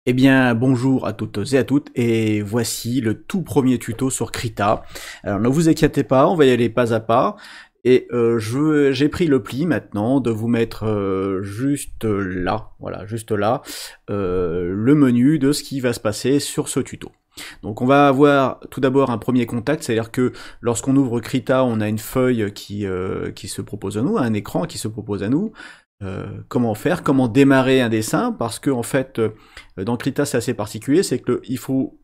Eh bien, bonjour à toutes et à toutes, et voici le tout premier tuto sur Krita. Alors ne vous inquiétez pas, on va y aller pas à pas, et j'ai pris le pli maintenant de vous mettre juste là, voilà, juste là, le menu de ce qui va se passer sur ce tuto. Donc on va avoir tout d'abord un premier contact, c'est-à-dire que lorsqu'on ouvre Krita, on a une feuille qui se propose à nous, un écran qui se propose à nous. Comment faire, comment démarrer un dessin, parce que en fait, dans Krita c'est assez particulier, c'est que il faut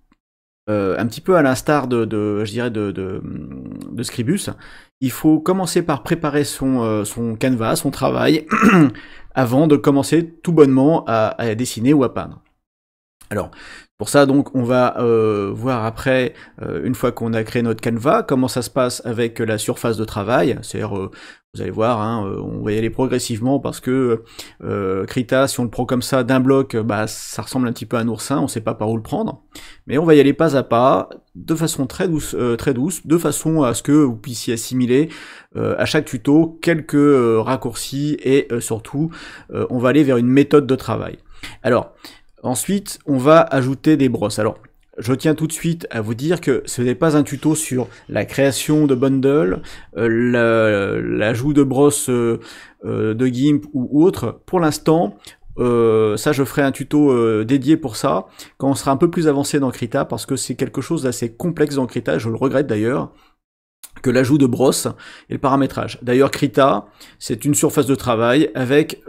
un petit peu à l'instar je dirais de Scribus, il faut commencer par préparer son canevas, son travail, avant de commencer tout bonnement à dessiner ou à peindre. Alors, pour ça, donc, on va voir après, une fois qu'on a créé notre canevas, comment ça se passe avec la surface de travail. C'est-à-dire, vous allez voir, hein, on va y aller progressivement parce que Krita, si on le prend comme ça d'un bloc, bah, ça ressemble un petit peu à un oursin, on sait pas par où le prendre. Mais on va y aller pas à pas, de façon très douce, de façon à ce que vous puissiez assimiler à chaque tuto quelques raccourcis et surtout, on va aller vers une méthode de travail. Alors, ensuite, on va ajouter des brosses. Alors, je tiens tout de suite à vous dire que ce n'est pas un tuto sur la création de bundles, l'ajout de brosses de GIMP ou autre. Pour l'instant, ça je ferai un tuto dédié pour ça, quand on sera un peu plus avancé dans Krita, parce que c'est quelque chose d'assez complexe dans Krita, je le regrette d'ailleurs, que l'ajout de brosses et le paramétrage. D'ailleurs, Krita, c'est une surface de travail avec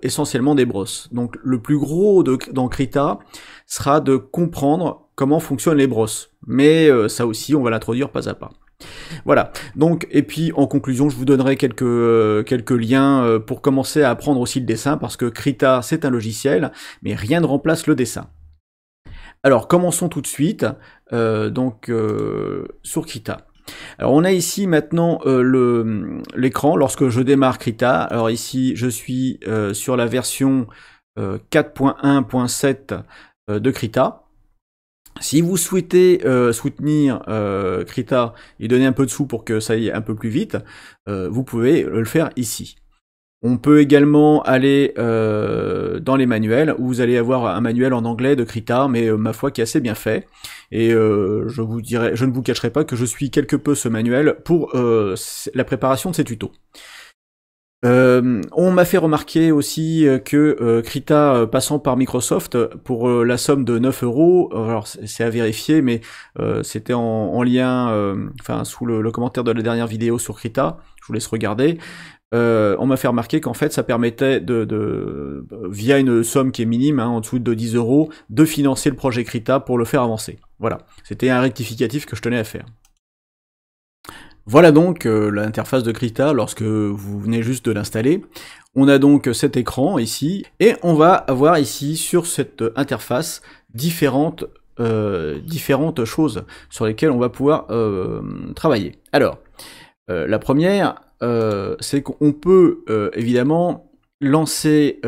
essentiellement des brosses. Donc le plus gros dans Krita sera de comprendre comment fonctionnent les brosses. Mais ça aussi, on va l'introduire pas à pas. Voilà. Donc, et puis en conclusion, je vous donnerai quelques liens pour commencer à apprendre aussi le dessin, parce que Krita, c'est un logiciel, mais rien ne remplace le dessin. Alors, commençons tout de suite sur Krita. Alors on a ici maintenant l'écran lorsque je démarre Krita. Alors ici je suis sur la version 4.1.7 de Krita. Si vous souhaitez soutenir Krita et donner un peu de sous pour que ça aille un peu plus vite, vous pouvez le faire ici. On peut également aller dans les manuels, où vous allez avoir un manuel en anglais de Krita, mais ma foi qui est assez bien fait. Et je ne vous cacherai pas que je suis quelque peu ce manuel pour la préparation de ces tutos. On m'a fait remarquer aussi que Krita passant par Microsoft pour la somme de 9 €, alors c'est à vérifier, mais c'était en lien, enfin sous le commentaire de la dernière vidéo sur Krita, je vous laisse regarder. On m'a fait remarquer qu'en fait ça permettait via une somme qui est minime, hein, en dessous de 10 €, de financer le projet Krita pour le faire avancer. Voilà, c'était un rectificatif que je tenais à faire. Voilà donc l'interface de Krita lorsque vous venez juste de l'installer. On a donc cet écran ici, et on va avoir ici sur cette interface différentes choses sur lesquelles on va pouvoir travailler. Alors, la première, c'est qu'on peut évidemment lancer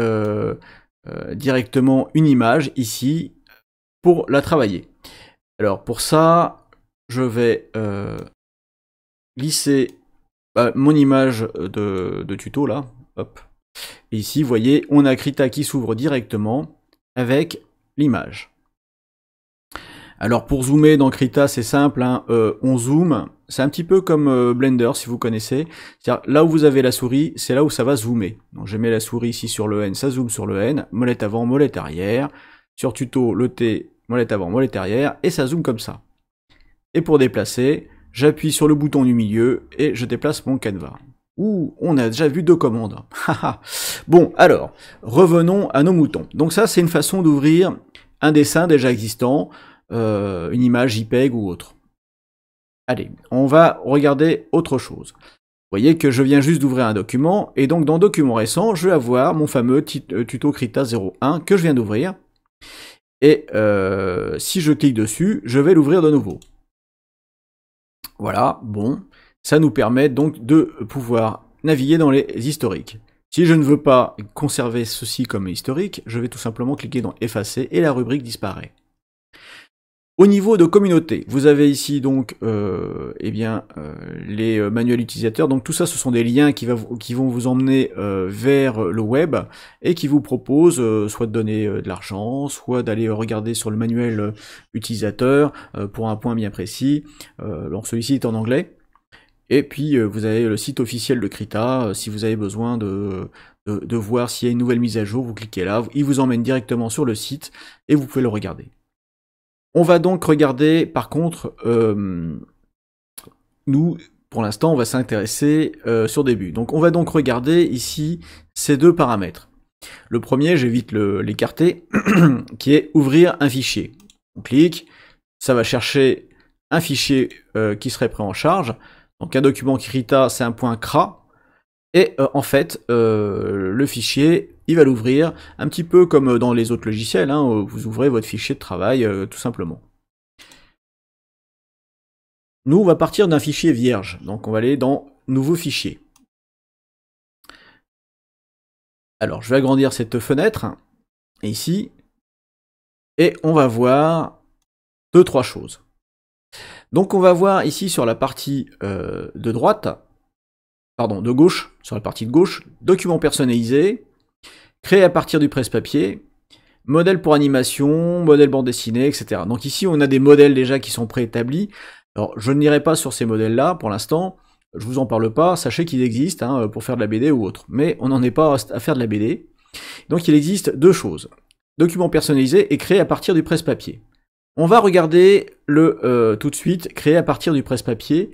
directement une image ici pour la travailler. Alors pour ça, je vais glisser mon image de tuto là, hop. Et ici, vous voyez, on a Krita qui s'ouvre directement avec l'image. Alors pour zoomer dans Krita, c'est simple, hein, on zoome, c'est un petit peu comme Blender si vous connaissez, c'est-à-dire là où vous avez la souris, c'est là où ça va zoomer. Donc je mets la souris ici sur le N, ça zoome sur le N, molette avant, molette arrière, sur tuto, le T, molette avant, molette arrière, et ça zoome comme ça. Et pour déplacer, j'appuie sur le bouton du milieu et je déplace mon canevas. Ouh, on a déjà vu 2 commandes. Bon, alors, revenons à nos moutons. Donc ça, c'est une façon d'ouvrir un dessin déjà existant, une image JPEG ou autre. Allez, on va regarder autre chose. Vous voyez que je viens juste d'ouvrir un document, et donc dans document récent, je vais avoir mon fameux tuto Krita 01 que je viens d'ouvrir. Et si je clique dessus, je vais l'ouvrir de nouveau. Voilà, bon, ça nous permet donc de pouvoir naviguer dans les historiques. Si je ne veux pas conserver ceci comme historique, je vais tout simplement cliquer dans effacer et la rubrique disparaît. Au niveau de communauté, vous avez ici donc les manuels utilisateurs. Donc tout ça, ce sont des liens qui vont vous emmener vers le web et qui vous proposent soit de donner de l'argent, soit d'aller regarder sur le manuel utilisateur pour un point bien précis. Donc celui-ci est en anglais. Et puis vous avez le site officiel de Krita. Si vous avez besoin de voir s'il y a une nouvelle mise à jour, vous cliquez là, il vous emmène directement sur le site et vous pouvez le regarder. On va donc regarder, par contre, nous, pour l'instant, on va s'intéresser sur début. Donc on va donc regarder ici ces deux paramètres. Le premier, j'évite l'écarter, qui est ouvrir un fichier. On clique, ça va chercher un fichier qui serait pris en charge. Donc un document Krita, c'est un point CRA. Et en fait, le fichier, il va l'ouvrir un petit peu comme dans les autres logiciels, hein, vous ouvrez votre fichier de travail tout simplement. Nous, on va partir d'un fichier vierge, donc on va aller dans Nouveau fichier. Alors, je vais agrandir cette fenêtre, ici, et on va voir trois choses. Donc on va voir ici sur la partie de droite, pardon, de gauche, sur la partie de gauche, document personnalisé, créé à partir du presse-papier, modèle pour animation, modèle bande dessinée, etc. Donc ici, on a des modèles déjà qui sont préétablis. Alors, je n'irai pas sur ces modèles-là pour l'instant, je vous en parle pas, sachez qu'ils existent hein, pour faire de la BD ou autre, mais on n'en est pas à faire de la BD. Donc il existe deux choses, document personnalisé et créé à partir du presse-papier. On va regarder tout de suite créé à partir du presse-papier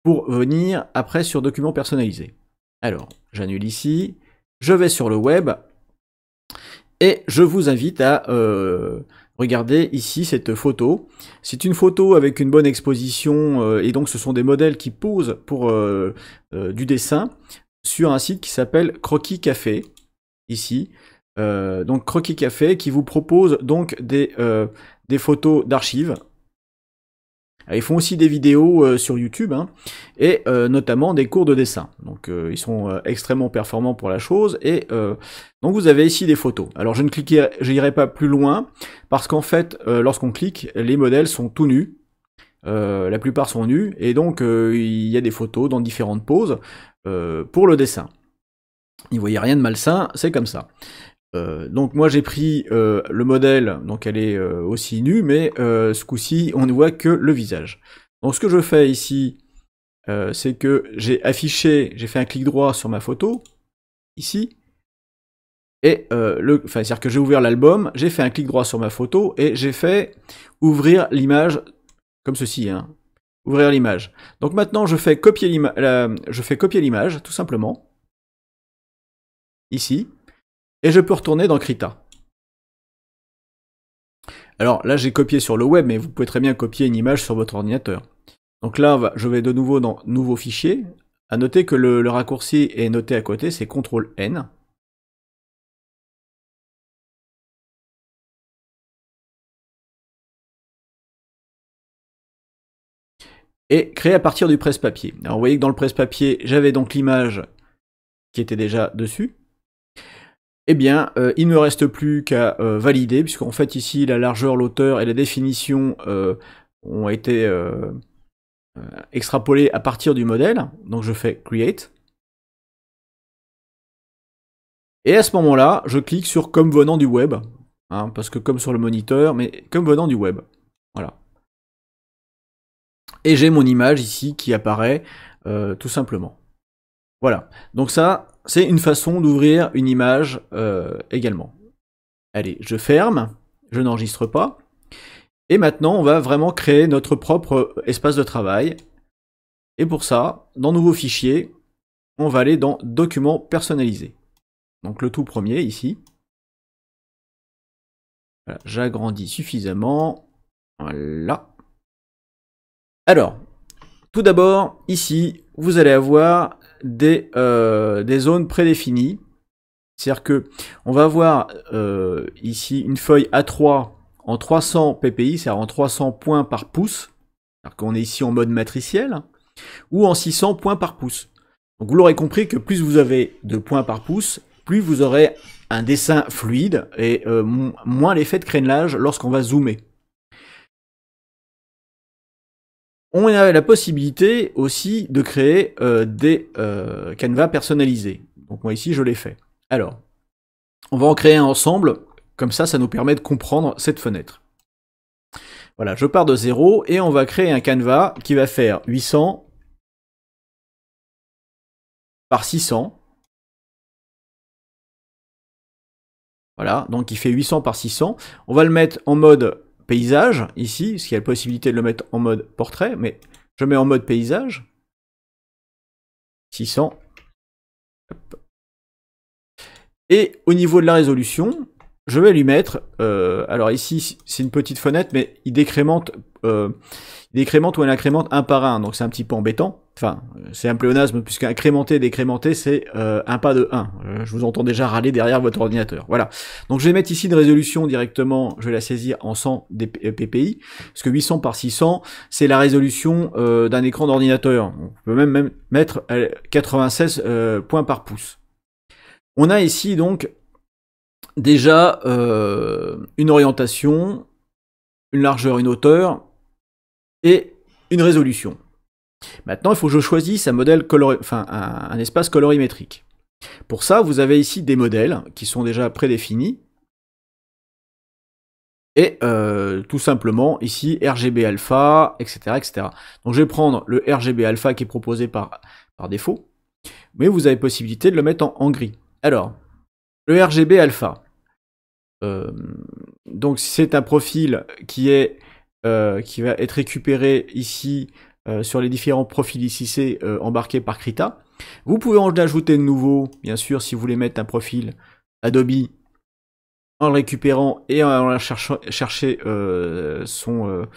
pour venir après sur document personnalisé. Alors, j'annule ici, je vais sur le web, et je vous invite à regarder ici cette photo. C'est une photo avec une bonne exposition, et donc ce sont des modèles qui posent pour du dessin sur un site qui s'appelle Croquis Café, ici. Donc Croquis Café qui vous propose donc des photos d'archives. Ils font aussi des vidéos sur YouTube, hein, et notamment des cours de dessin. Donc ils sont extrêmement performants pour la chose, et donc vous avez ici des photos. Alors je n'irai pas plus loin, parce qu'en fait, lorsqu'on clique, les modèles sont tout nus, la plupart sont nus, et donc il y a des photos dans différentes poses pour le dessin. Vous voyez rien de malsain, c'est comme ça. Donc moi j'ai pris le modèle, donc elle est aussi nue, mais ce coup-ci on ne voit que le visage. Donc ce que je fais ici, c'est que j'ai fait un clic droit sur ma photo, ici, et c'est-à-dire que j'ai ouvert l'album, j'ai fait un clic droit sur ma photo, et j'ai fait ouvrir l'image, comme ceci, hein, ouvrir l'image. Donc maintenant je fais copier l'image, tout simplement, ici, et je peux retourner dans Krita. Alors là, j'ai copié sur le web, mais vous pouvez très bien copier une image sur votre ordinateur. Donc là, je vais de nouveau dans Nouveau fichier. À noter que le raccourci est noté à côté, c'est CTRL-N. Et créer à partir du presse-papier. Alors vous voyez que dans le presse-papier, j'avais donc l'image qui était déjà dessus. Eh bien, il ne me reste plus qu'à valider, puisqu'en fait ici, la largeur, l'auteur et la définition ont été extrapolées à partir du modèle. Donc je fais Create. Et à ce moment-là, je clique sur Comme venant du web, hein, parce que comme sur le moniteur, mais comme venant du web. Voilà. Et j'ai mon image ici qui apparaît tout simplement. Voilà. Donc ça, c'est une façon d'ouvrir une image également. Allez, je ferme, je n'enregistre pas. Et maintenant, on va vraiment créer notre propre espace de travail. Et pour ça, dans Nouveau fichier, on va aller dans Documents personnalisés. Donc le tout premier ici. Voilà, j'agrandis suffisamment. Voilà. Alors, tout d'abord, ici, vous allez avoir des zones prédéfinies. C'est-à-dire que on va avoir ici une feuille A3 en 300 ppi, c'est-à-dire en 300 points par pouce, alors qu'on est ici en mode matriciel, ou en 600 points par pouce. Donc vous l'aurez compris que plus vous avez de points par pouce, plus vous aurez un dessin fluide et moins l'effet de crénelage lorsqu'on va zoomer. On a la possibilité aussi de créer des canevas personnalisés. Donc moi ici, je l'ai fait. Alors, on va en créer un ensemble, comme ça nous permet de comprendre cette fenêtre. Voilà, je pars de 0 et on va créer un canevas qui va faire 800 par 600. Voilà, donc il fait 800 par 600. On va le mettre en mode paysage, ici, parce qu'il y a la possibilité de le mettre en mode portrait, mais je mets en mode paysage. 600. Hop. Et au niveau de la résolution, je vais lui mettre, alors ici c'est une petite fenêtre, mais il décrémente ou il incrémente un par un, donc c'est un petit peu embêtant. Enfin, c'est un pléonasme, puisque incrémenter et décrémenter, c'est un pas de 1. Je vous entends déjà râler derrière votre ordinateur. Voilà. Donc je vais mettre ici une résolution directement, je vais la saisir en 100 ppi, parce que 800 par 600, c'est la résolution d'un écran d'ordinateur. On peut même mettre 96 points par pouce. On a ici donc déjà une orientation, une largeur, une hauteur et une résolution. Maintenant, il faut que je choisisse un espace colorimétrique. Pour ça, vous avez ici des modèles qui sont déjà prédéfinis. Et tout simplement, ici, RGB alpha, etc., etc. Donc je vais prendre le RGB alpha qui est proposé par défaut. Mais vous avez possibilité de le mettre en gris. Alors, le RGB alpha. Donc c'est un profil qui va être récupéré ici sur les différents profils ICC embarqués par Krita. Vous pouvez en ajouter de nouveaux, bien sûr, si vous voulez mettre un profil Adobe en le récupérant et en allant chercher l'endroit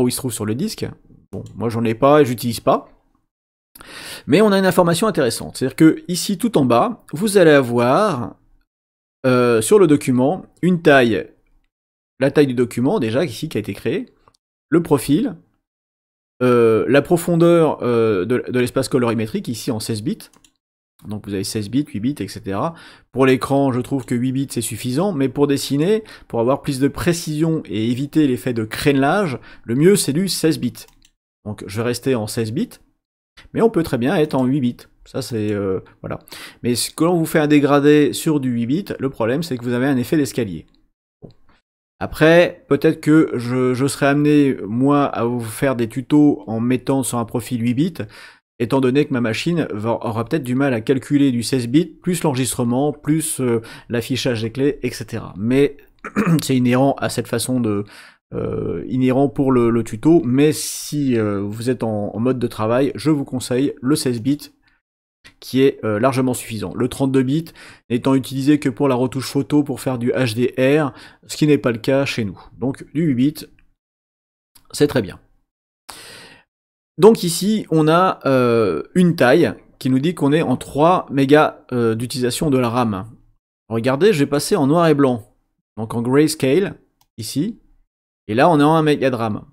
où il se trouve sur le disque. Bon, moi j'en ai pas et j'utilise pas. Mais on a une information intéressante, c'est-à-dire que ici tout en bas, vous allez avoir sur le document une taille, la taille du document déjà ici qui a été créé, le profil, la profondeur de l'espace colorimétrique ici en 16 bits. Donc vous avez 16 bits, 8 bits, etc. Pour l'écran, je trouve que 8 bits c'est suffisant, mais pour dessiner, pour avoir plus de précision et éviter l'effet de crénelage, le mieux c'est du 16 bits. Donc je vais rester en 16 bits, mais on peut très bien être en 8 bits. Ça c'est voilà. Mais quand on vous fait un dégradé sur du 8 bits, le problème c'est que vous avez un effet d'escalier. Bon. Après, peut-être que je serai amené, moi, à vous faire des tutos en mettant sur un profil 8 bits, étant donné que ma machine aura peut-être du mal à calculer du 16 bits, plus l'enregistrement, plus l'affichage des clés, etc. Mais c'est inhérent à cette façon de... inhérent pour le tuto, mais si vous êtes en mode de travail, je vous conseille le 16 bits, qui est largement suffisant. Le 32 bits n'étant utilisé que pour la retouche photo, pour faire du HDR, ce qui n'est pas le cas chez nous. Donc du 8 bits, c'est très bien. Donc ici, on a une taille qui nous dit qu'on est en 3 mégas d'utilisation de la RAM. Regardez, je vais passer en noir et blanc, donc en grayscale, ici, et là on est en 1 méga de RAM.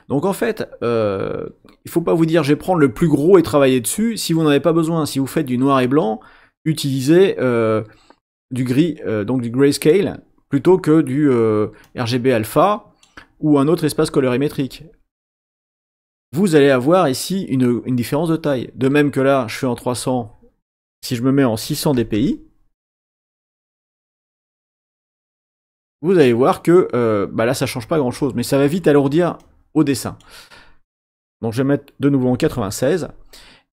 Donc en fait, il faut pas vous dire je vais prendre le plus gros et travailler dessus, si vous n'en avez pas besoin. Si vous faites du noir et blanc, utilisez du gris, donc du grayscale, plutôt que du RGB alpha ou un autre espace colorimétrique. Vous allez avoir ici une différence de taille. De même que là, je suis en 300, si je me mets en 600 dpi, vous allez voir que là ça change pas grand chose, mais ça va vite alourdir au dessin. Donc je vais mettre de nouveau en 96,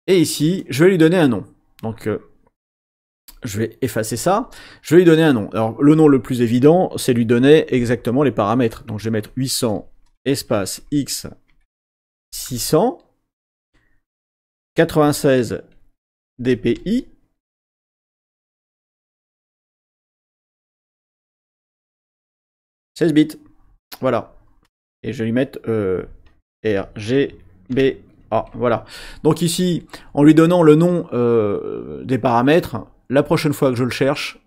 et ici je vais lui donner un nom. Donc je vais effacer ça, je vais lui donner un nom. Alors le nom le plus évident, c'est lui donner exactement les paramètres. Donc je vais mettre 800 espace x 600 96 dpi. « 16 bits. Voilà. Et je vais lui mettre RGBA. Voilà. Donc ici, en lui donnant le nom des paramètres, la prochaine fois que je le cherche,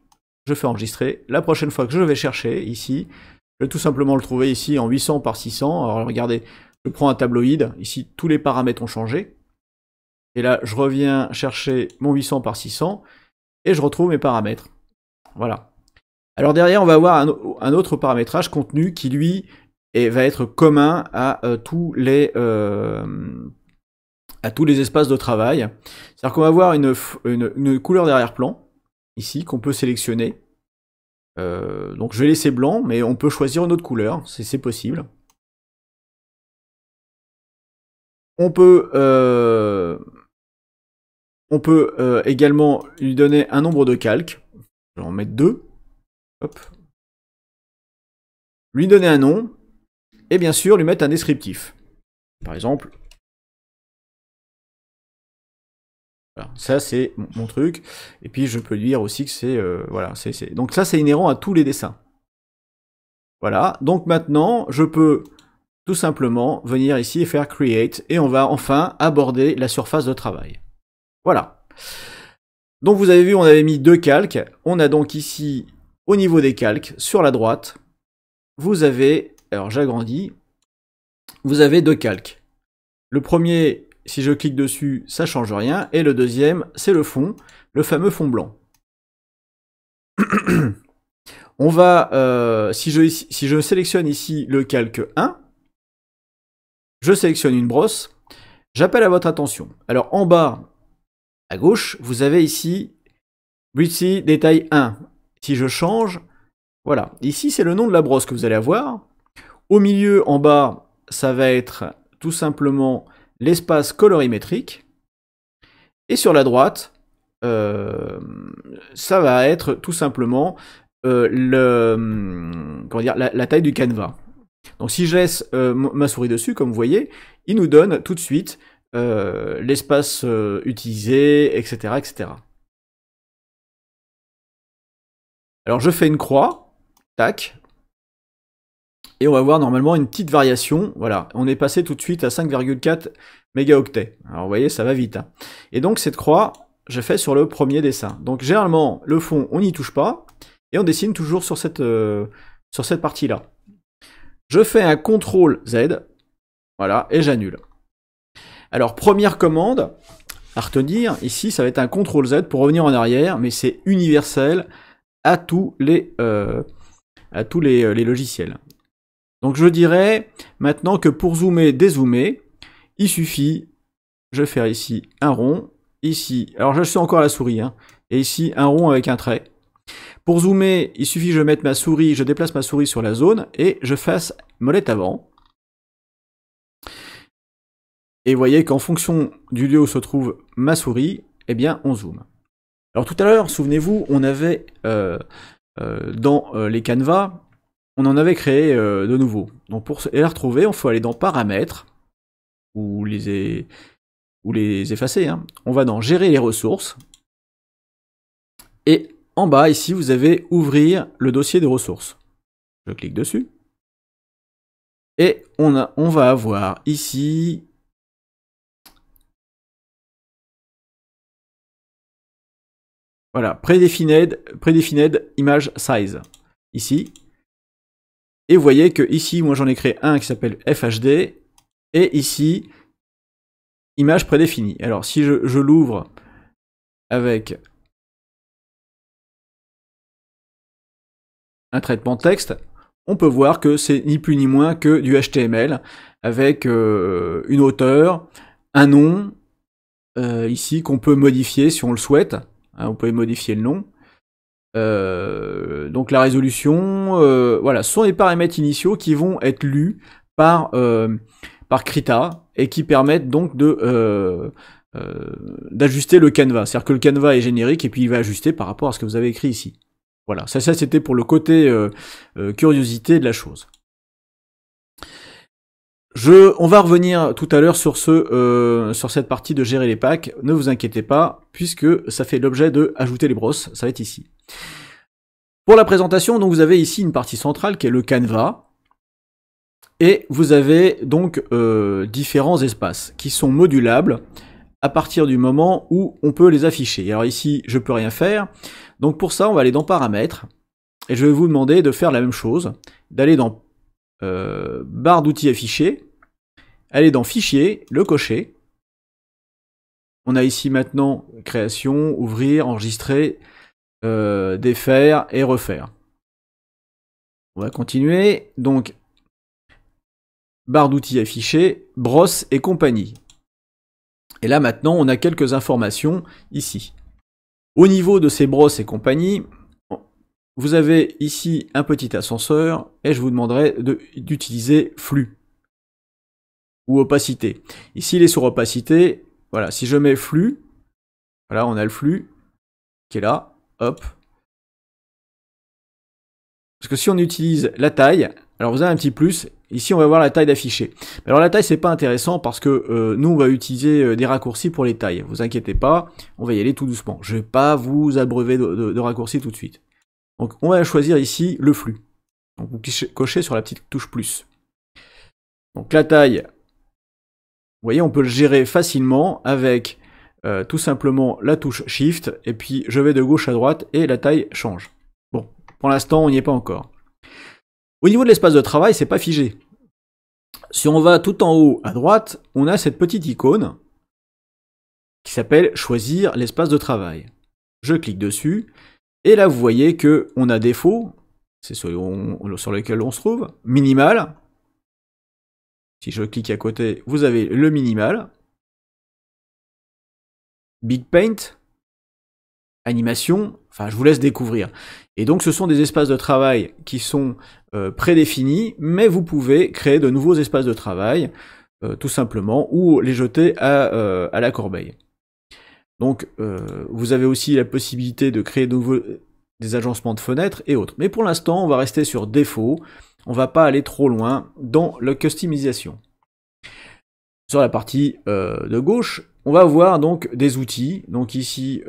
je fais enregistrer. La prochaine fois que je vais chercher, ici, je vais tout simplement le trouver ici en 800 par 600. Alors regardez, je prends un tabloïd. Ici, tous les paramètres ont changé. Et là, je reviens chercher mon 800 par 600 et je retrouve mes paramètres. Voilà. Alors derrière, on va avoir un autre paramétrage contenu qui, lui, et va être commun à tous les espaces de travail. C'est-à-dire qu'on va avoir une couleur d'arrière-plan, ici, qu'on peut sélectionner. Donc je vais laisser blanc, mais on peut choisir une autre couleur, c'est possible. On peut également lui donner un nombre de calques. Je vais en mettre 2. Hop. Lui donner un nom, et bien sûr lui mettre un descriptif. Par exemple, voilà, ça c'est mon truc. Et puis je peux lui dire aussi que c'est voilà, donc ça c'est inhérent à tous les dessins. Voilà, donc maintenant je peux tout simplement venir ici et faire Create, et on va enfin aborder la surface de travail. Voilà. Donc vous avez vu, on avait mis 2 calques. On a donc ici, au niveau des calques, sur la droite, vous avez, alors j'agrandis, vous avez 2 calques. Le premier, si je clique dessus, ça change rien, et le deuxième, c'est le fond, le fameux fond blanc. On va, si je sélectionne ici le calque 1, je sélectionne une brosse, j'appelle à votre attention. Alors en bas, à gauche, vous avez ici Britsy détail 1. Si je change, voilà. Ici, c'est le nom de la brosse que vous allez avoir. Au milieu, en bas, ça va être tout simplement l'espace colorimétrique. Et sur la droite, ça va être tout simplement la taille du canevas. Donc si je laisse ma souris dessus, comme vous voyez, il nous donne tout de suite l'espace utilisé, etc., etc. Alors je fais une croix, tac, et on va voir normalement une petite variation. Voilà, on est passé tout de suite à 5,4 mégaoctets. Alors vous voyez, ça va vite. Hein. Et donc cette croix, je fais sur le premier dessin. Donc généralement, le fond, on n'y touche pas, et on dessine toujours sur cette partie-là. Je fais un CTRL Z, voilà, et j'annule. Alors première commande à retenir, ici, ça va être un CTRL Z pour revenir en arrière, mais c'est universel à tous les logiciels. Donc je dirais maintenant que pour zoomer, dézoomer, il suffit, je vais faire ici un rond, ici, alors je suis encore à la souris, hein, et ici un rond avec un trait. Pour zoomer, il suffit que je mette ma souris, je déplace ma souris sur la zone, et je fasse molette avant. Et vous voyez qu'en fonction du lieu où se trouve ma souris, eh bien on zoome. Alors tout à l'heure, souvenez-vous, on avait dans les canevas, on en avait créé de nouveaux. Donc pour les retrouver, il faut aller dans Paramètres, ou les effacer. Hein. On va dans Gérer les ressources, et en bas, ici, vous avez Ouvrir le dossier de ressources. Je clique dessus, et on va avoir ici... Voilà, Predefined Image Size, ici. Et vous voyez que ici, moi j'en ai créé un qui s'appelle FHD, et ici, image prédéfinie. Alors si je l'ouvre avec un traitement de texte, on peut voir que c'est ni plus ni moins que du HTML, avec une hauteur, un nom, ici qu'on peut modifier si on le souhaite. Hein, vous pouvez modifier le nom. Donc la résolution, voilà, ce sont les paramètres initiaux qui vont être lus par Krita et qui permettent donc d'ajuster le canevas. C'est-à-dire que le canevas est générique et puis il va ajuster par rapport à ce que vous avez écrit ici. Voilà, ça c'était pour le côté curiosité de la chose. On va revenir tout à l'heure sur cette partie de gérer les packs, ne vous inquiétez pas, puisque ça fait l'objet de ajouter les brosses, ça va être ici. Pour la présentation, donc vous avez ici une partie centrale qui est le canevas, et vous avez donc différents espaces qui sont modulables à partir du moment où on peut les afficher. Alors ici, je peux rien faire, donc pour ça, on va aller dans Paramètres, et je vais vous demander de faire la même chose, d'aller dans barre d'outils affichés, aller dans Fichier, le cocher. On a ici maintenant création, ouvrir, enregistrer, défaire et refaire. On va continuer. Donc barre d'outils affichée, brosse et compagnie. Et là maintenant, on a quelques informations ici. Au niveau de ces brosses et compagnie, vous avez ici un petit ascenseur et je vous demanderai d'utiliser flux ou opacité. Ici, il est sur opacité. Voilà, si je mets flux, voilà, on a le flux qui est là, hop. Parce que si on utilise la taille, alors vous avez un petit plus, ici on va voir la taille d'affiché. Alors la taille c'est pas intéressant parce que nous on va utiliser des raccourcis pour les tailles. Vous inquiétez pas, on va y aller tout doucement. Je vais pas vous abreuver de raccourcis tout de suite. Donc on va choisir ici le flux. Donc vous cochez sur la petite touche plus. Donc la taille, vous voyez on peut le gérer facilement avec tout simplement la touche Shift et puis je vais de gauche à droite et la taille change. Bon, pour l'instant, on n'y est pas encore. Au niveau de l'espace de travail, c'est pas figé. Si on va tout en haut à droite, on a cette petite icône qui s'appelle choisir l'espace de travail. Je clique dessus et là vous voyez que on a défaut, c'est sur lequel on se trouve, minimal. Si je clique à côté, vous avez le minimal. Big Paint, animation, enfin je vous laisse découvrir. Et donc ce sont des espaces de travail qui sont prédéfinis, mais vous pouvez créer de nouveaux espaces de travail, tout simplement, ou les jeter à la corbeille. Donc vous avez aussi la possibilité de créer des agencements de fenêtres et autres. Mais pour l'instant, on va rester sur défaut, on va pas aller trop loin dans la customisation. Sur la partie de gauche, on va voir donc des outils, donc ici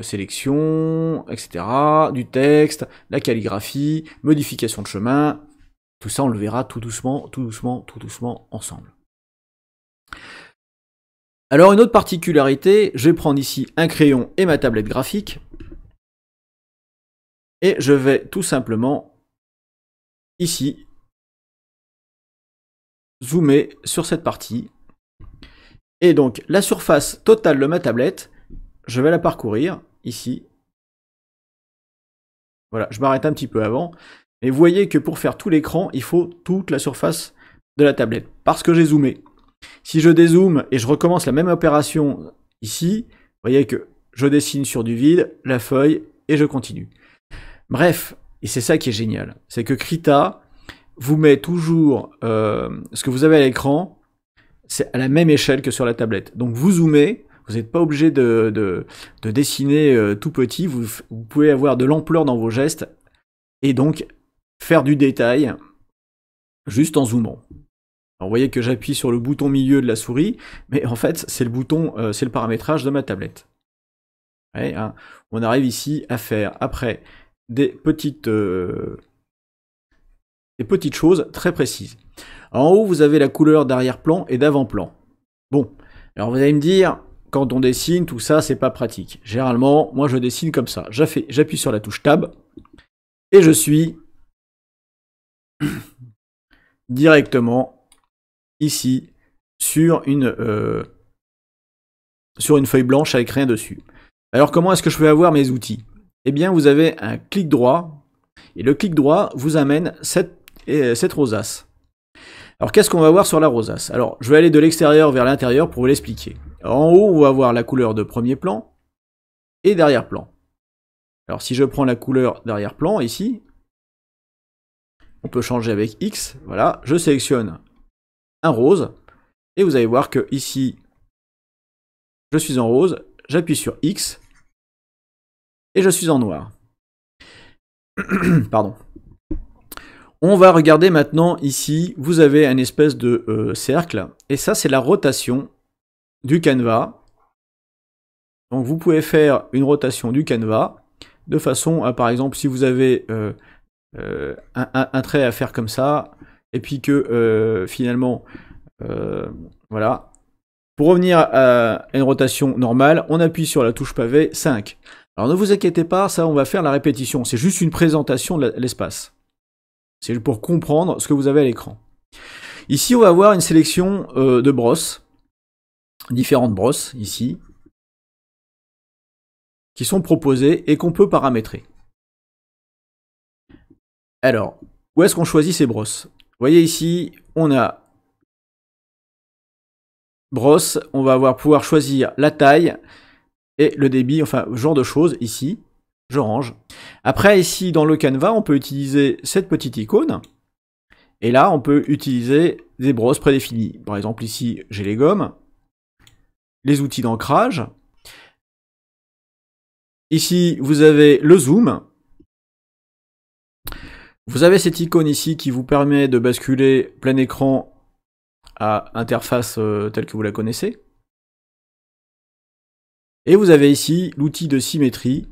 sélection, etc., du texte, la calligraphie, modification de chemin, tout ça on le verra tout doucement ensemble. Alors une autre particularité, je vais prendre ici un crayon et ma tablette graphique, et je vais tout simplement ici zoomer sur cette partie. Et donc, la surface totale de ma tablette, je vais la parcourir, ici. Voilà, je m'arrête un petit peu avant. Et vous voyez que pour faire tout l'écran, il faut toute la surface de la tablette, parce que j'ai zoomé. Si je dézoome et je recommence la même opération ici, vous voyez que je dessine sur du vide, la feuille, et je continue. Bref, et c'est ça qui est génial, c'est que Krita vous met toujours ce que vous avez à l'écran, c'est à la même échelle que sur la tablette. Donc vous zoomez, vous n'êtes pas obligé de dessiner tout petit, vous pouvez avoir de l'ampleur dans vos gestes, et donc faire du détail juste en zoomant. Alors vous voyez que j'appuie sur le bouton milieu de la souris, mais en fait c'est le bouton, c'est le paramétrage de ma tablette. Ouais, hein. On arrive ici à faire après des petites choses très précises. En haut, vous avez la couleur d'arrière-plan et d'avant-plan. Bon, alors vous allez me dire, quand on dessine, tout ça, c'est pas pratique. Généralement, moi je dessine comme ça. J'appuie sur la touche Tab et je suis directement ici sur une feuille blanche avec rien dessus. Alors comment est-ce que je peux avoir mes outils? Eh bien, vous avez un clic droit et le clic droit vous amène cette rosace. Alors qu'est-ce qu'on va voir sur la rosace? Alors je vais aller de l'extérieur vers l'intérieur pour vous l'expliquer. En haut, on va voir la couleur de premier plan et d'arrière-plan. Alors si je prends la couleur d'arrière-plan ici, on peut changer avec X, voilà, je sélectionne un rose, et vous allez voir que ici, je suis en rose, j'appuie sur X, et je suis en noir. Pardon. On va regarder maintenant ici, vous avez un espèce de cercle, et ça c'est la rotation du canevas. Donc vous pouvez faire une rotation du canevas, de façon à, par exemple, si vous avez un trait à faire comme ça, et puis que finalement, voilà, pour revenir à une rotation normale, on appuie sur la touche pavé 5. Alors ne vous inquiétez pas, ça on va faire la répétition, c'est juste une présentation de l'espace. C'est pour comprendre ce que vous avez à l'écran. Ici, on va avoir une sélection de brosses, différentes brosses, ici, qui sont proposées et qu'on peut paramétrer. Alors, où est-ce qu'on choisit ces brosses? Vous voyez ici, on a brosse, on va pouvoir choisir la taille et le débit, enfin, ce genre de choses, ici. Je range. Après, ici, dans le canevas, on peut utiliser cette petite icône. Et là, on peut utiliser des brosses prédéfinies. Par exemple, ici, j'ai les gommes, les outils d'ancrage. Ici, vous avez le zoom. Vous avez cette icône ici qui vous permet de basculer plein écran à interface telle que vous la connaissez. Et vous avez ici l'outil de symétrie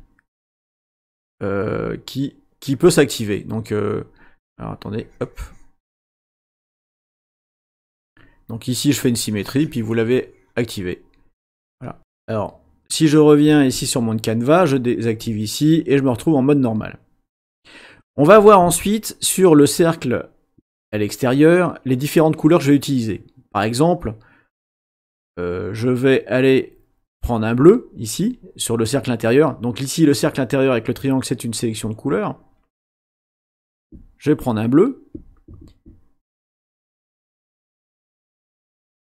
qui peut s'activer. Donc, alors attendez, hop. Donc ici, je fais une symétrie, puis vous l'avez activé. Voilà. Alors, si je reviens ici sur mon canevas, je désactive ici et je me retrouve en mode normal. On va voir ensuite sur le cercle à l'extérieur les différentes couleurs que je vais utiliser. Par exemple, je vais aller prendre un bleu ici sur le cercle intérieur. Donc ici, le cercle intérieur avec le triangle, c'est une sélection de couleurs. Je vais prendre un bleu.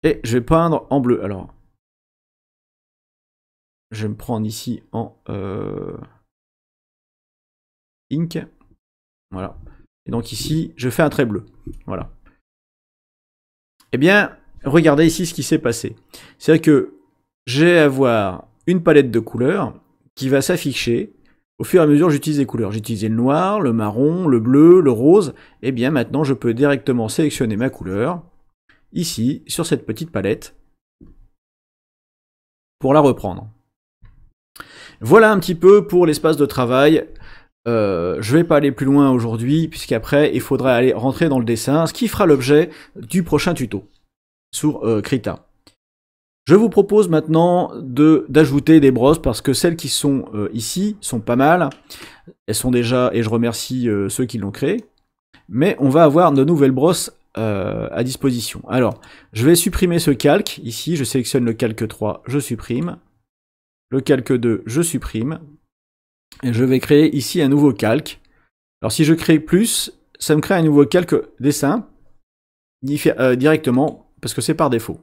Et je vais peindre en bleu. Alors, je vais me prendre ici en ink. Voilà. Et donc ici, je fais un trait bleu. Voilà. Eh bien, regardez ici ce qui s'est passé. C'est que j'ai à avoir une palette de couleurs qui va s'afficher au fur et à mesure que j'utilise les couleurs. J'ai utilisé le noir, le marron, le bleu, le rose. Eh bien, maintenant, je peux directement sélectionner ma couleur ici, sur cette petite palette, pour la reprendre. Voilà un petit peu pour l'espace de travail. Je vais pas aller plus loin aujourd'hui, puisqu'après, il faudra aller rentrer dans le dessin, ce qui fera l'objet du prochain tuto sur Krita. Je vous propose maintenant d'ajouter des brosses, parce que celles qui sont ici sont pas mal. Elles sont déjà, et je remercie ceux qui l'ont créé, mais on va avoir de nouvelles brosses à disposition. Alors, je vais supprimer ce calque. Ici, je sélectionne le calque 3, je supprime. Le calque 2, je supprime. Et je vais créer ici un nouveau calque. Alors, si je crée plus, ça me crée un nouveau calque dessin directement, parce que c'est par défaut.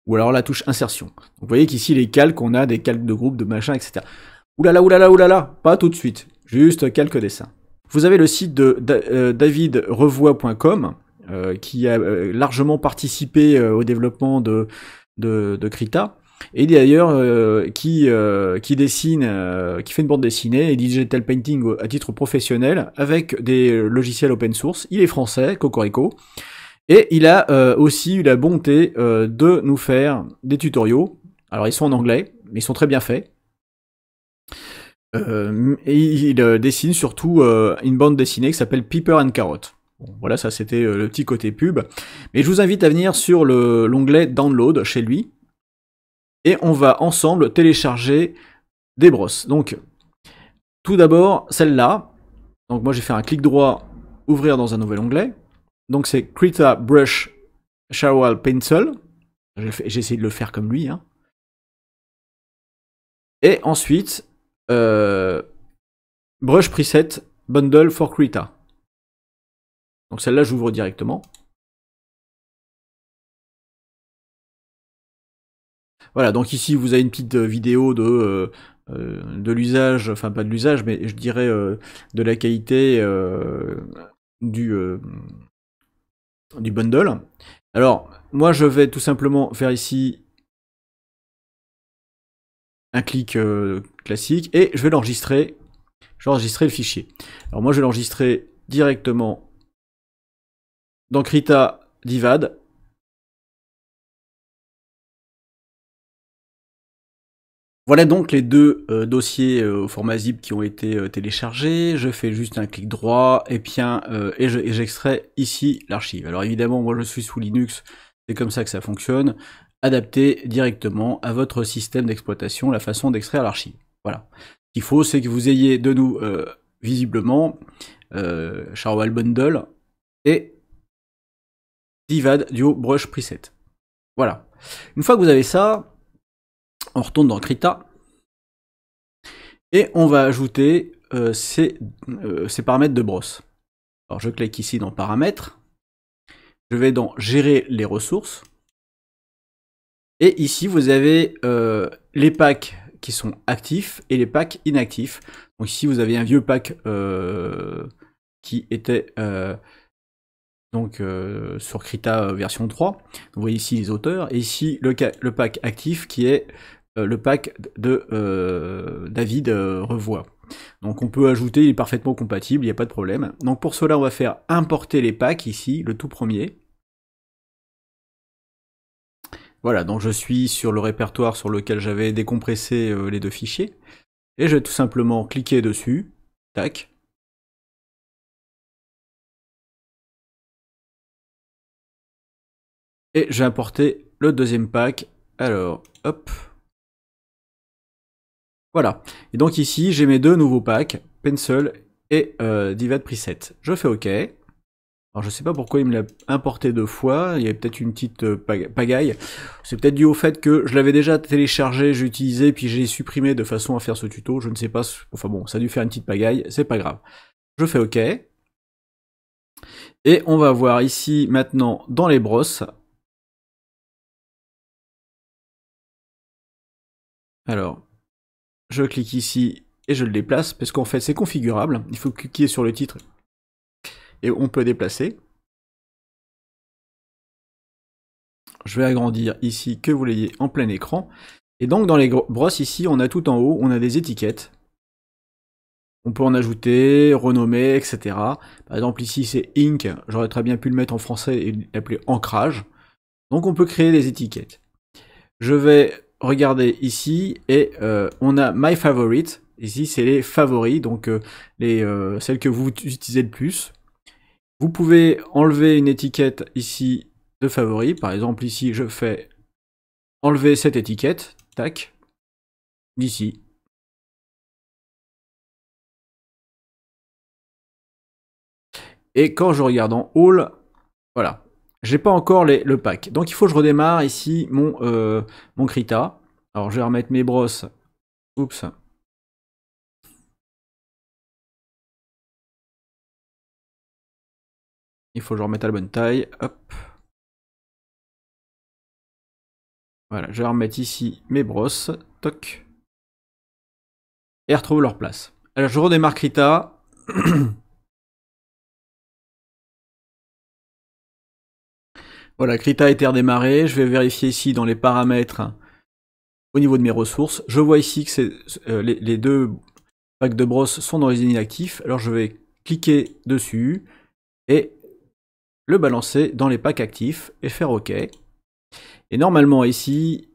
Ou alors la touche insertion. Donc, vous voyez qu'ici, les calques, on a des calques de groupe, de machin, etc. Oulala, oulala, oulala, pas tout de suite. Juste calque dessin. Vous avez le site de davidrevoix.com qui a largement participé au développement de Krita, et d'ailleurs qui dessine, qui fait une bande dessinée et digital painting à titre professionnel avec des logiciels open source. Il est français, cocorico, et il a aussi eu la bonté de nous faire des tutoriaux. Alors ils sont en anglais, mais ils sont très bien faits. Et il dessine surtout une bande dessinée qui s'appelle Pepper and Carrot. Bon, voilà, ça c'était le petit côté pub. Mais je vous invite à venir sur l'onglet Download chez lui. Et on va ensemble télécharger des brosses. Donc, tout d'abord, celle-là. Donc moi j'ai fait un clic droit, ouvrir dans un nouvel onglet. Donc c'est Krita Brush Shower Pencil. J'ai essayé de le faire comme lui. Hein. Et ensuite... Brush Preset Bundle for Krita. Donc celle-là, j'ouvre directement. Voilà, donc ici, vous avez une petite vidéo de l'usage, enfin pas de l'usage, mais je dirais de la qualité du bundle. Alors, moi, je vais tout simplement faire ici un clic classique, et je vais l'enregistrer. Je vais enregistrer le fichier. Alors moi je vais l'enregistrer directement dans Krita Divad. Voilà donc les deux dossiers au format zip qui ont été téléchargés. Je fais juste un clic droit et j'extrais ici l'archive. Alors évidemment moi je suis sous Linux, c'est comme ça que ça fonctionne. Adapter directement à votre système d'exploitation la façon d'extraire l'archive. Voilà. Ce qu'il faut, c'est que vous ayez de nous, visiblement, Shower Bundle et Divad Duo Brush Preset. Voilà. Une fois que vous avez ça, on retourne dans Krita et on va ajouter ces paramètres de brosse. Alors je clique ici dans Paramètres, je vais dans Gérer les ressources. Et ici, vous avez les packs qui sont actifs et les packs inactifs. Donc ici, vous avez un vieux pack qui était sur Krita version 3. Vous voyez ici les auteurs. Et ici, le pack actif qui est le pack de David Revoit. Donc on peut ajouter, il est parfaitement compatible, il n'y a pas de problème. Donc pour cela, on va faire importer les packs ici, le tout premier. Voilà, donc je suis sur le répertoire sur lequel j'avais décompressé les deux fichiers. Et je vais tout simplement cliquer dessus. Tac. Et j'ai importé le deuxième pack. Alors, hop. Voilà. Et donc ici, j'ai mes deux nouveaux packs, Pencil et Divad Preset. Je fais OK. Alors je sais pas pourquoi il me l'a importé deux fois, il y avait peut-être une petite pagaille. C'est peut-être dû au fait que je l'avais déjà téléchargé, j'ai utilisé, puis j'ai supprimé de façon à faire ce tuto, je ne sais pas, enfin bon, ça a dû faire une petite pagaille, c'est pas grave. Je fais OK. Et on va voir ici maintenant dans les brosses. Alors, je clique ici et je le déplace, parce qu'en fait c'est configurable, il faut cliquer sur le titre et on peut déplacer. Je vais agrandir ici que vous l'ayez en plein écran. Et donc dans les brosses ici, on a tout en haut, on a des étiquettes. On peut en ajouter, renommer, etc. Par exemple ici c'est Ink, j'aurais très bien pu le mettre en français et l'appeler ancrage. Donc on peut créer des étiquettes. Je vais regarder ici et on a My Favorite. Ici c'est les favoris, donc celles que vous utilisez le plus. Vous pouvez enlever une étiquette ici de favoris. Par exemple ici je fais enlever cette étiquette, tac, d'ici. Et quand je regarde en All, voilà, j'ai pas encore le pack. Donc il faut que je redémarre ici mon Krita. Alors je vais remettre mes brosses. Oups. Il faut que je remette à la bonne taille. Hop. Voilà, je vais remettre ici mes brosses. Toc. Et retrouve leur place. Alors je redémarre Krita. Voilà, Krita a été redémarré. Je vais vérifier ici dans les paramètres au niveau de mes ressources. Je vois ici que les deux packs de brosses sont dans les inactifs. Alors je vais cliquer dessus et le balancer dans les packs actifs et faire OK. Et normalement ici,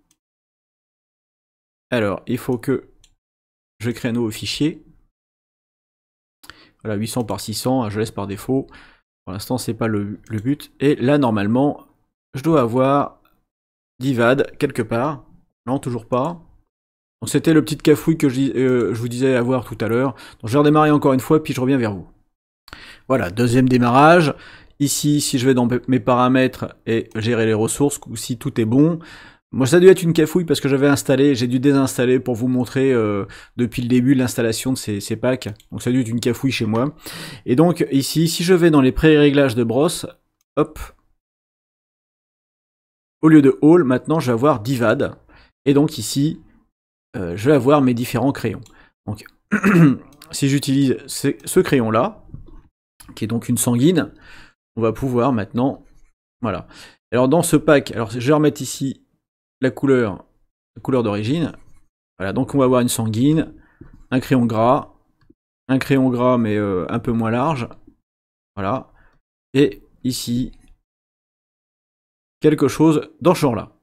alors il faut que je crée un nouveau fichier. Voilà, 800 par 600, je laisse par défaut. Pour l'instant, c'est pas le but. Et là, normalement, je dois avoir Divad quelque part. Non, toujours pas. Donc c'était le petit cafouille que je vous disais avoir tout à l'heure. Donc je vais redémarrer encore une fois, puis je reviens vers vous. Voilà, deuxième démarrage. Ici, si je vais dans mes paramètres et gérer les ressources, si tout est bon. Moi, ça a dû être une cafouille parce que j'avais installé, j'ai dû désinstaller pour vous montrer depuis le début l'installation de ces packs. Donc ça a dû être une cafouille chez moi. Et donc ici, si je vais dans les pré-réglages de brosse, hop, au lieu de All, maintenant je vais avoir Divad. Et donc ici, je vais avoir mes différents crayons. Donc si j'utilise ce crayon-là, qui est donc une sanguine, on va pouvoir maintenant, voilà. Alors dans ce pack, alors je vais remettre ici la couleur d'origine. Voilà, donc on va avoir une sanguine, un crayon gras mais un peu moins large. Voilà. Et ici, quelque chose dans ce genre-là.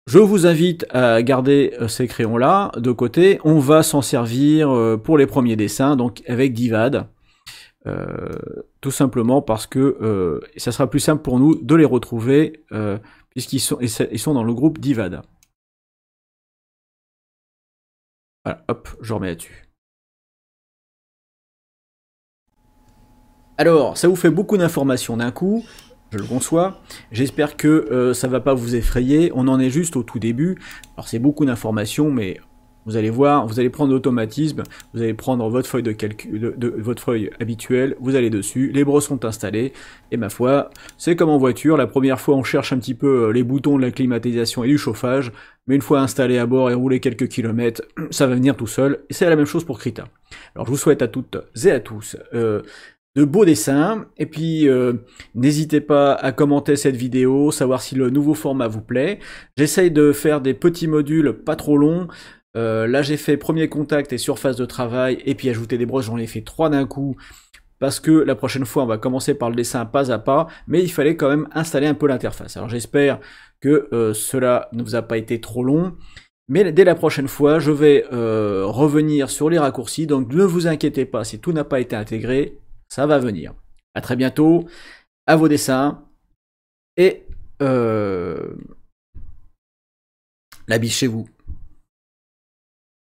Je vous invite à garder ces crayons-là de côté. On va s'en servir pour les premiers dessins, donc avec Divad. Tout simplement parce que ça sera plus simple pour nous de les retrouver puisqu'ils sont dans le groupe Divad. Voilà, hop, je remets là-dessus. Alors, ça vous fait beaucoup d'informations d'un coup, je le conçois. J'espère que ça va pas vous effrayer. On en est juste au tout début. Alors c'est beaucoup d'informations, mais Vous allez voir, vous allez prendre l'automatisme, vous allez prendre votre feuille de calcul, votre feuille habituelle, vous allez dessus, les brosses sont installées, et ma foi, c'est comme en voiture, la première fois on cherche un petit peu les boutons de la climatisation et du chauffage, mais une fois installé à bord et roulé quelques kilomètres, ça va venir tout seul, et c'est la même chose pour Krita. Alors je vous souhaite à toutes et à tous de beaux dessins, et puis n'hésitez pas à commenter cette vidéo, savoir si le nouveau format vous plaît. J'essaye de faire des petits modules pas trop longs. Là j'ai fait premier contact et surface de travail, et puis ajouter des brosses, j'en ai fait 3 d'un coup, parce que la prochaine fois on va commencer par le dessin pas à pas, mais il fallait quand même installer un peu l'interface. Alors j'espère que cela ne vous a pas été trop long, mais dès la prochaine fois je vais revenir sur les raccourcis, donc ne vous inquiétez pas si tout n'a pas été intégré, ça va venir. À très bientôt, à vos dessins, et la bise chez vous.